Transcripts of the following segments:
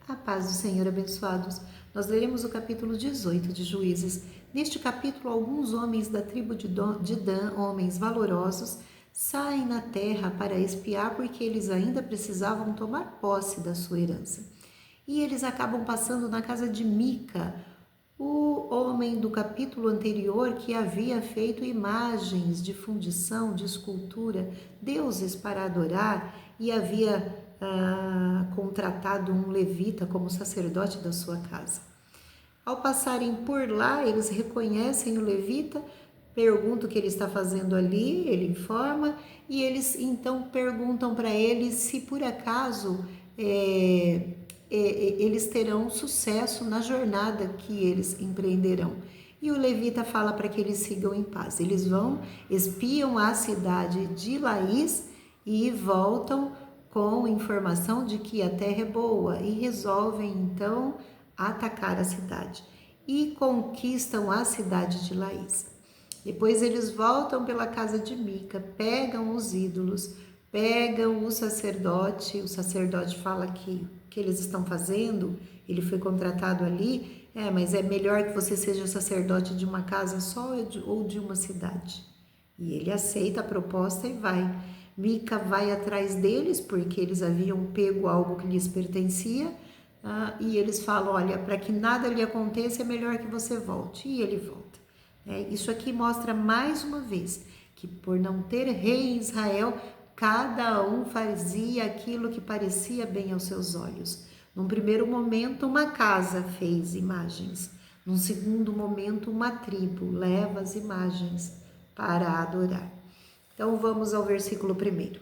A paz do Senhor, abençoados. Nós leremos o capítulo 18 de Juízes. Neste capítulo, alguns homens da tribo de Dan, homens valorosos, saem na terra para espiar porque eles ainda precisavam tomar posse da sua herança. E eles acabam passando na casa de Mica, o homem do capítulo anterior que havia feito imagens de fundição, de escultura, deuses para adorar e havia contratado um levita como sacerdote da sua casa. Ao passarem por lá, eles reconhecem o levita, perguntam o que ele está fazendo ali, ele informa, e eles então perguntam para ele se por acaso eles terão sucesso na jornada que eles empreenderão. E o levita fala para que eles sigam em paz. Eles vão, espiam a cidade de Laís e voltam com informação de que a terra é boa e resolvem então atacar a cidade e conquistam a cidade de Laís. Depois eles voltam pela casa de Mica, pegam os ídolos, pegam o sacerdote fala que o que eles estão fazendo, ele foi contratado ali, mas é melhor que você seja sacerdote de uma casa só ou de uma cidade. E ele aceita a proposta e vai. Mica vai atrás deles, porque eles haviam pego algo que lhes pertencia, e eles falam, olha, para que nada lhe aconteça, é melhor que você volte. E ele volta. Isso aqui mostra mais uma vez que por não ter rei em Israel, cada um fazia aquilo que parecia bem aos seus olhos. Num primeiro momento, uma casa fez imagens. Num segundo momento, uma tribo leva as imagens para adorar. Então vamos ao versículo 1.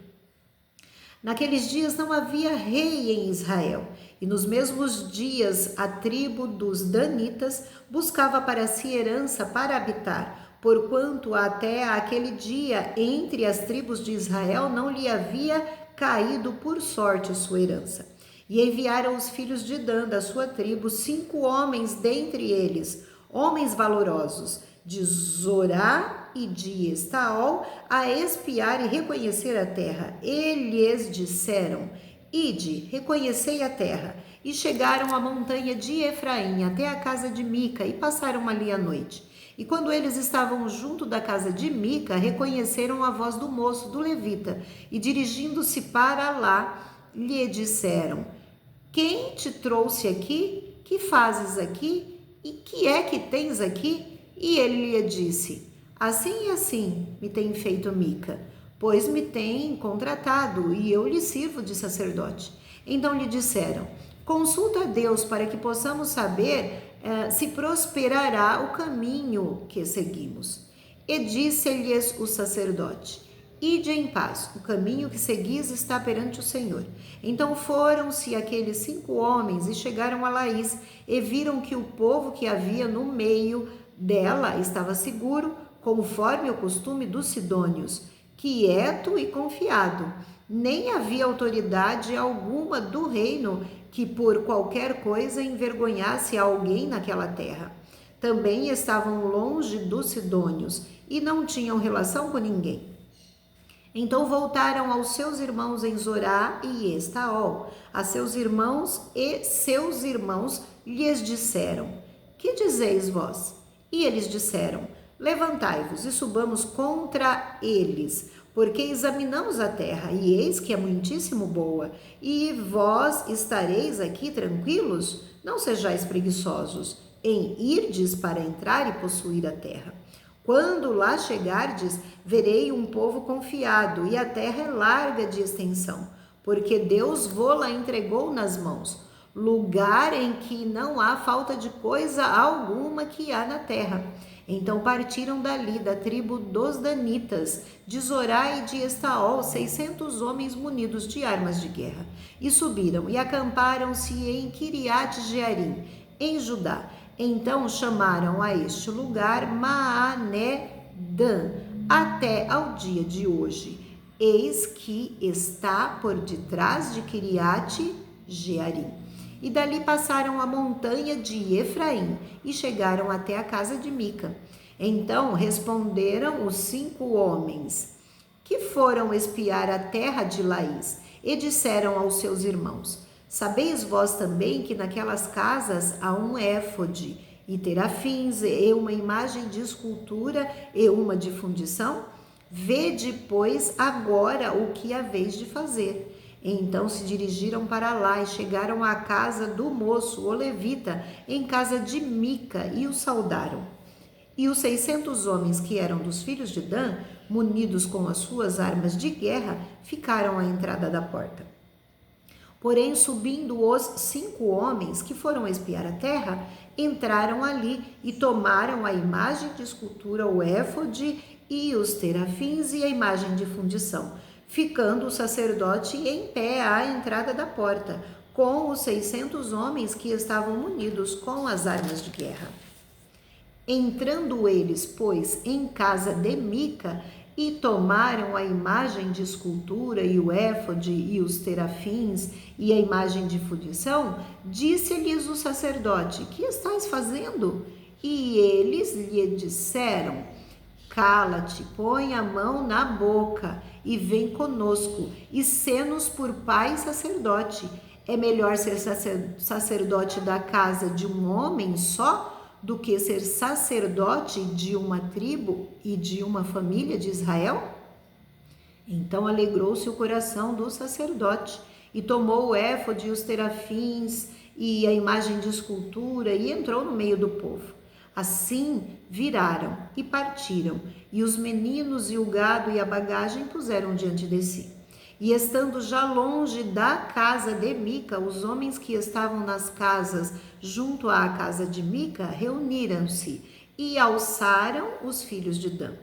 Naqueles dias não havia rei em Israel, e nos mesmos dias a tribo dos Danitas buscava para si herança para habitar, porquanto até aquele dia entre as tribos de Israel não lhe havia caído por sorte sua herança. E enviaram os filhos de Dan, da sua tribo, 5 homens dentre eles, homens valorosos, de Zorá e de Estaol, a espiar e reconhecer a terra. Eles disseram, ide, reconhecei a terra. E chegaram à montanha de Efraim, até a casa de Mica, e passaram ali a noite. E quando eles estavam junto da casa de Mica, reconheceram a voz do moço, do levita, e dirigindo-se para lá, lhe disseram, quem te trouxe aqui? Que fazes aqui? E que é que tens aqui? E ele lhe disse, assim e assim me tem feito Mica, pois me tem contratado e eu lhe sirvo de sacerdote. Então lhe disseram, consulta a Deus para que possamos saber se prosperará o caminho que seguimos. E disse-lhes o sacerdote, ide em paz, o caminho que seguis está perante o Senhor. Então foram-se aqueles 5 homens e chegaram a Laís e viram que o povo que havia no meio dela estava seguro, conforme o costume dos sidônios, quieto e confiado. Nem havia autoridade alguma do reino que por qualquer coisa envergonhasse alguém naquela terra. Também estavam longe dos sidônios e não tinham relação com ninguém. Então voltaram aos seus irmãos em Zorá e Estaol, a seus irmãos, e seus irmãos lhes disseram, que dizeis vós? E eles disseram, levantai-vos e subamos contra eles, porque examinamos a terra, e eis que é muitíssimo boa, e vós estareis aqui tranquilos? Não sejais preguiçosos em irdes para entrar e possuir a terra. Quando lá chegardes, verei um povo confiado, e a terra é larga de extensão, porque Deus vô-la entregou nas mãos, lugar em que não há falta de coisa alguma que há na terra. Então partiram dali, da tribo dos Danitas, de Zorá e de Estaol, 600 homens munidos de armas de guerra, e subiram e acamparam-se em Quiriate-Jearim, em Judá. Então chamaram a este lugar Maané-Dan, até ao dia de hoje. Eis que está por detrás de Quiriate-Jearim. E dali passaram a montanha de Efraim e chegaram até a casa de Mica. Então responderam os 5 homens que foram espiar a terra de Laís e disseram aos seus irmãos, Sabeis vós também que naquelas casas há um éfode, e terafins, e uma imagem de escultura, e uma de fundição? Vede, pois, agora o que haveis de fazer. Então se dirigiram para lá e chegaram à casa do moço, o levita, em casa de Mica, e o saudaram. E os 600 homens que eram dos filhos de Dan, munidos com as suas armas de guerra, ficaram à entrada da porta. Porém, subindo os 5 homens que foram espiar a terra, entraram ali e tomaram a imagem de escultura, o éfode e os terafins e a imagem de fundição, ficando o sacerdote em pé à entrada da porta, com os 600 homens que estavam munidos com as armas de guerra. Entrando eles, pois, em casa de Mica, e tomaram a imagem de escultura e o éfode e os terafins e a imagem de fundição, disse-lhes o sacerdote: que estáis fazendo? E eles lhe disseram: cala-te, põe a mão na boca e vem conosco, e sê-nos por pai sacerdote. É melhor ser sacerdote da casa de um homem só do que ser sacerdote de uma tribo e de uma família de Israel? Então alegrou-se o coração do sacerdote e tomou o éfode e os terafins e a imagem de escultura e entrou no meio do povo. Assim viraram e partiram, e os meninos e o gado e a bagagem puseram diante de si. E estando já longe da casa de Mica, os homens que estavam nas casas junto à casa de Mica reuniram-se e alçaram os filhos de Dan.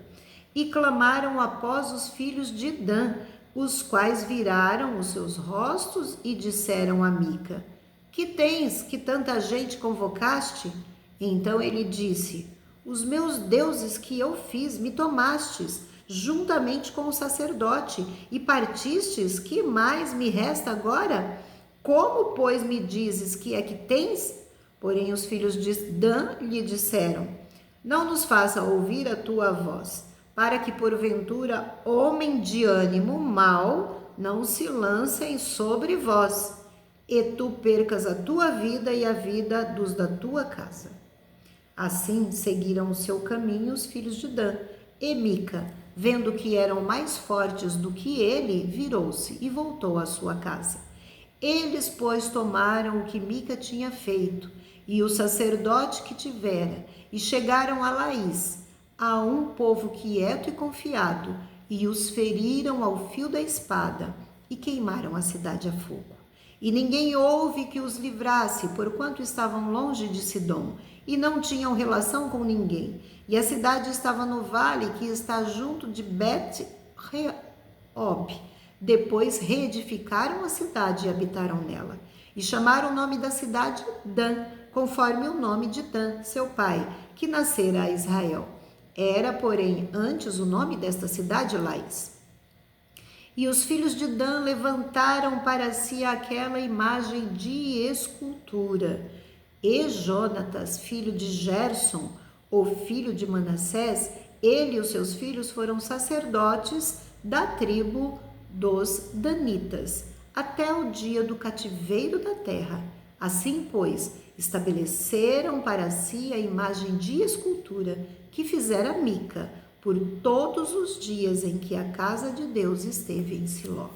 E clamaram após os filhos de Dan, os quais viraram os seus rostos e disseram a Mica: que tens, que tanta gente convocaste? Então ele disse: os meus deuses que eu fiz me tomastes, juntamente com o sacerdote, e partistes, que mais me resta agora? Como, pois, me dizes que é que tens? Porém os filhos de Dan lhe disseram: não nos faça ouvir a tua voz, para que porventura homem de ânimo mau não se lancem sobre vós, e tu percas a tua vida e a vida dos da tua casa. Assim seguiram o seu caminho os filhos de Dan, e Mica, vendo que eram mais fortes do que ele, virou-se e voltou à sua casa. Eles, pois, tomaram o que Mica tinha feito e o sacerdote que tivera, e chegaram a Laís, a um povo quieto e confiado, e os feriram ao fio da espada, e queimaram a cidade a fogo. E ninguém houve que os livrasse, porquanto estavam longe de Sidom, e não tinham relação com ninguém. E a cidade estava no vale que está junto de Bet-Reob. Depois reedificaram a cidade e habitaram nela. E chamaram o nome da cidade Dan, conforme o nome de Dan, seu pai, que nascera a Israel. Era, porém, antes o nome desta cidade Laís. E os filhos de Dan levantaram para si aquela imagem de escultura. E Jonatas, filho de Gerson, o filho de Manassés, ele e os seus filhos foram sacerdotes da tribo dos Danitas, até o dia do cativeiro da terra. Assim, pois, estabeleceram para si a imagem de escultura que fizera Mica, por todos os dias em que a casa de Deus esteve em Siló.